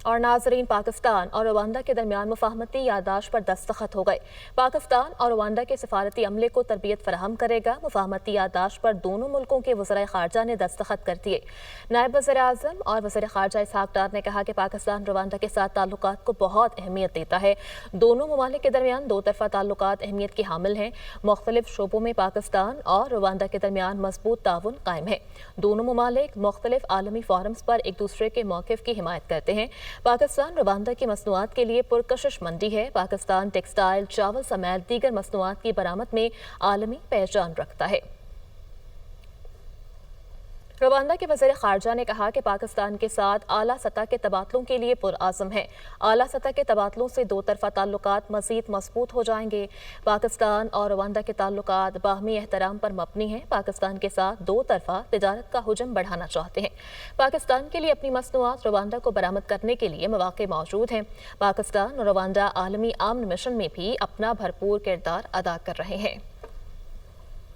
اور ناظرین، پاکستان اور روانڈا کے درمیان مفاہمتی یادداشت پر دستخط ہو گئے۔ پاکستان اور روانڈا کے سفارتی عملے کو تربیت فراہم کرے گا۔ مفاہمتی یادداشت پر دونوں ملکوں کے وزرائے خارجہ نے دستخط کر دیے۔ نائب وزیر اعظم اور وزیر خارجہ اسحاق ڈار نے کہا کہ پاکستان روانڈا کے ساتھ تعلقات کو بہت اہمیت دیتا ہے۔ دونوں ممالک کے درمیان دو طرفہ تعلقات اہمیت کے حامل ہیں۔ مختلف شعبوں میں پاکستان اور روانڈا کے درمیان مضبوط تعاون قائم ہے۔ دونوں ممالک مختلف عالمی فورمز پر ایک دوسرے کے موقف کی حمایت کرتے ہیں۔ پاکستان روانڈا کی مصنوعات کے لیے پرکشش منڈی ہے۔ پاکستان ٹیکسٹائل، چاول سمیت دیگر مصنوعات کی برآمد میں عالمی پہچان رکھتا ہے۔ روانڈا کے وزیر خارجہ نے کہا کہ پاکستان کے ساتھ اعلیٰ سطح کے تبادلوں کے لیے پرعزم ہے۔ اعلیٰ سطح کے تبادلوں سے دو طرفہ تعلقات مزید مضبوط ہو جائیں گے۔ پاکستان اور روانڈا کے تعلقات باہمی احترام پر مبنی ہیں۔ پاکستان کے ساتھ دو طرفہ تجارت کا حجم بڑھانا چاہتے ہیں۔ پاکستان کے لیے اپنی مصنوعات روانڈا کو برآمد کرنے کے لیے مواقع موجود ہیں۔ پاکستان اور روانڈا عالمی امن مشن میں بھی اپنا بھرپور کردار ادا کر رہے ہیں۔